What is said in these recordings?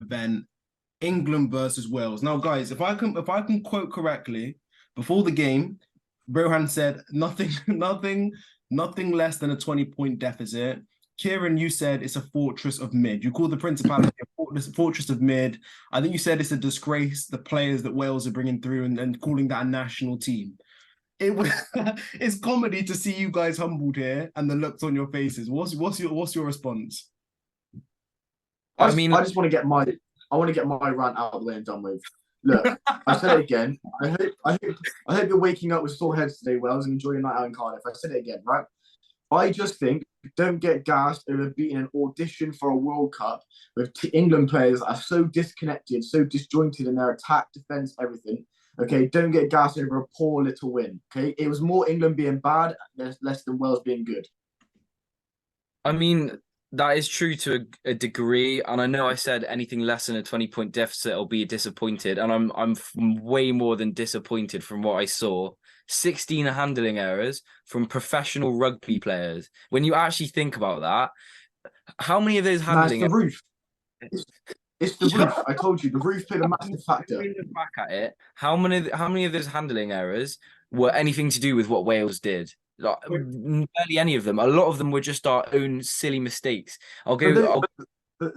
event, England versus Wales. Now, guys, if I can quote correctly, before the game, Rohan said nothing less than a 20-point deficit. Kieran, you said it's a fortress of mid. You called the Principality a fortress of mid. I think you said it's a disgrace, the players that Wales are bringing through and calling that a national team. It was it's comedy to see you guys humbled here and the looks on your faces. What's your response? I I just, mean, I just want to get my I want to get my rant out of the way and done with. Look, I said it again. I hope you're waking up with sore heads today, Wells, and enjoy your night out in Cardiff. I said it again, right? I just think don't get gassed over beating an audition for a World Cup with England players that are so disconnected, so disjointed in their attack, defense, everything. Okay, don't get gassed over a poor little win. Okay, it was more England being bad, less than Wales being good. I mean, that is true to a degree, and I know I said anything less than a 20-point deficit, I'll be disappointed, and I'm way more than disappointed from what I saw. 16 handling errors from professional rugby players. When you actually think about that, how many of those Now it's handling the errors? roof. It's, it's the roof. I told you the roof played a massive factor. Back at it, how many of those handling errors were anything to do with what Wales did? Like, barely any of them. A lot of them were just our own silly mistakes. I'll But go. they, I'll but,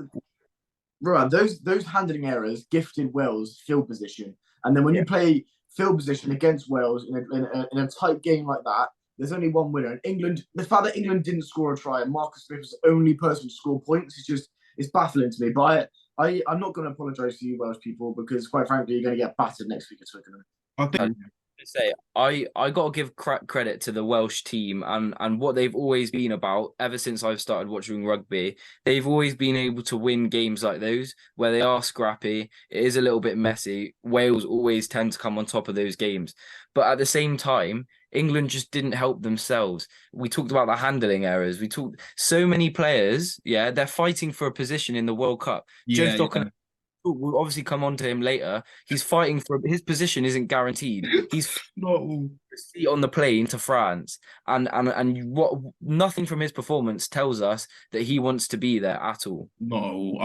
right, those handling errors gifted Wales field position, and then when Yeah. you play field position against Wales in a tight game like that, there's only one winner. And England, the fact that England didn't score a try and Marcus Smith was the only person to score points is just it's baffling to me. But I'm not going to apologise to you Welsh people because quite frankly you're going to get battered next week at Twickenham. I I think say I got to give credit to the Welsh team and what they've always been about ever since I've started watching rugby. They've always been able to win games like those where they are scrappy. It is a little bit messy. Wales always tend to come on top of those games, but at the same time, England just didn't help themselves. We talked about the handling errors. We talked so many players. Yeah, they're fighting for a position in the World Cup. Joe yeah, Stockton, yeah. we'll obviously come on to him later. He's fighting for his position isn't guaranteed. He's No, a seat on the plane to France, and what nothing from his performance tells us that he wants to be there at all. no.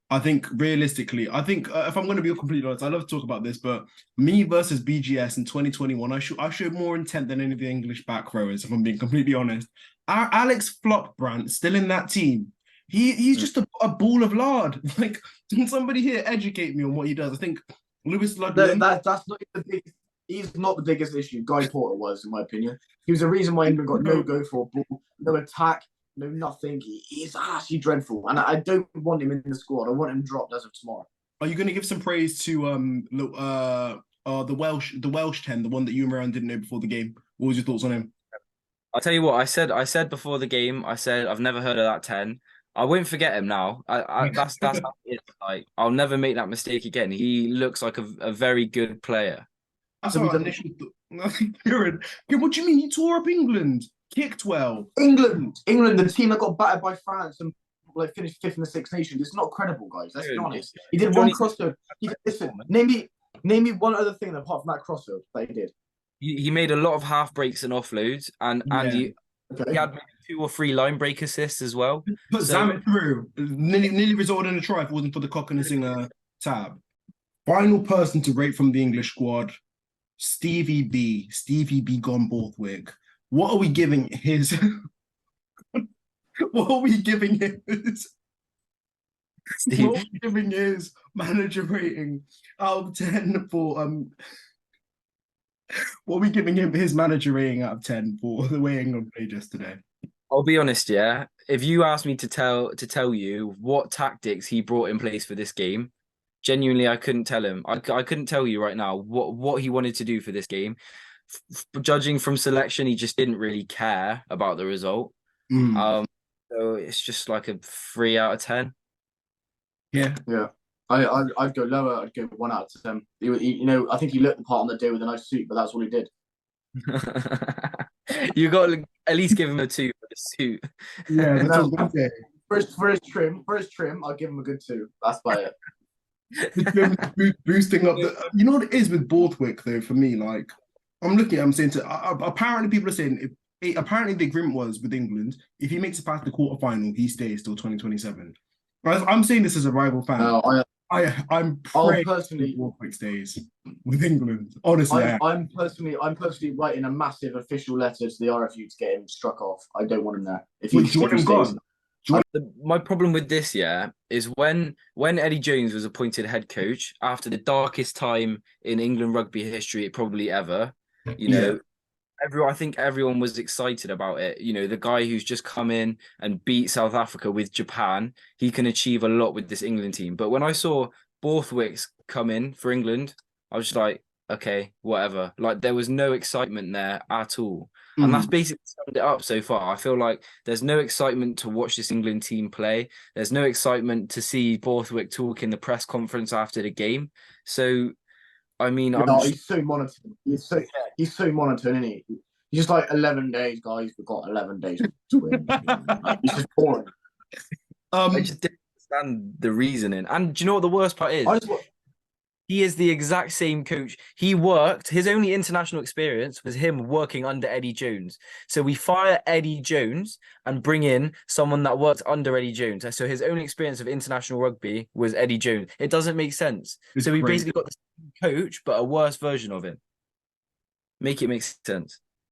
I think realistically, if I'm going to be completely honest, I love to talk about this, but me versus BGS in 2021, I showed more intent than any of the English back rowers. If I'm being completely honest, Alex Flopbrand still in that team. He's just a ball of lard. Like, can somebody here educate me on what he does? I think Lewis Ludlam. That's not the biggest. He's not the biggest issue. Guy Porter was, in my opinion. He was the reason why England got no go for a ball, no attack, no nothing. He's actually dreadful, and I don't want him in the squad. I want him dropped as of tomorrow. Are you going to give some praise to the Welsh 10, the one that you and Moran didn't know before the game? What was your thoughts on him? I'll tell you what I said before the game. I said I've never heard of that 10. I won't forget him now. That's how it is. Like I'll never make that mistake again. He looks like a very good player. That's So how we I done initially thought. Kieran, what do you mean? He tore up England, kicked well. England, the team that got battered by France and like finished fifth in the Six Nations. It's not credible, guys. Let's be honest. He did one Johnny, crossfield. Listen, name me one other thing apart from that crossfield that he did. he made a lot of half breaks and offloads, and Yeah, he Okay. had maybe 2 or 3 line break assists as well. put So Zamet through. Nearly resulted in a try if it wasn't for the cock and the singer tab. Final person to rate from the English squad, Stevie B gone Borthwick. What are we giving his? What are we giving his? What are Steve, we giving his manager rating out of 10 for what are we giving him his manager rating out of 10 for the way England played yesterday? I'll be honest, yeah. If you asked me to tell you what tactics he brought in place for this game, genuinely, I couldn't tell him. I couldn't tell you right now what he wanted to do for this game. Judging from selection, he just didn't really care about the result. Mm, Um, so it's just like a 3 out of 10. yeah. Yeah. I'd go lower. I'd go 1 out of 10. I think he looked the part on the day with a nice suit, but that's all he did. You got to at least give him a 2 for the suit. Yeah, that's what I No, was going to say. for his trim, I'll give him a good 2. That's about it. Boosting up the. You know what it is with Borthwick though. For me, like I'm saying apparently people are saying apparently the agreement was with England if he makes it past the quarterfinal, he stays till 2027. I'm saying this as a rival fan. No, I'm I'll praying personally, Borthwick stays with England. Honestly, I'm personally writing a massive official letter to the RFU to get him struck off. I don't want him there. If he, Wait, do you want if he him stays, gone? My problem with this, yeah, is when Eddie Jones was appointed head coach after the darkest time in England rugby history, probably ever. You know, I think everyone was excited about it. You know, the guy who's just come in and beat South Africa with Japan, he can achieve a lot with this England team. But when I saw Borthwick's come in for England, I was just like, okay, whatever. Like there was no excitement there at all. And that's Mhm. basically summed it up so far. I feel like there's no excitement to watch this England team play. There's no excitement to see Borthwick talk in the press conference after the game. So, I mean, I'm no, just he's so monotone. He's so monotone, isn't he? He's just like 11 days, guys. We've got 11 days to win. Like, he's just boring. I Um, just didn't understand the reasoning. And do you know what the worst part is? I just want, He is the exact same coach. He worked, his only international experience was him working under Eddie Jones. So we fire Eddie Jones and bring in someone that worked under Eddie Jones. So his only experience of international rugby was Eddie Jones. It doesn't make sense. it's So we great. basically got the same coach, but a worse version of him. Make it make sense.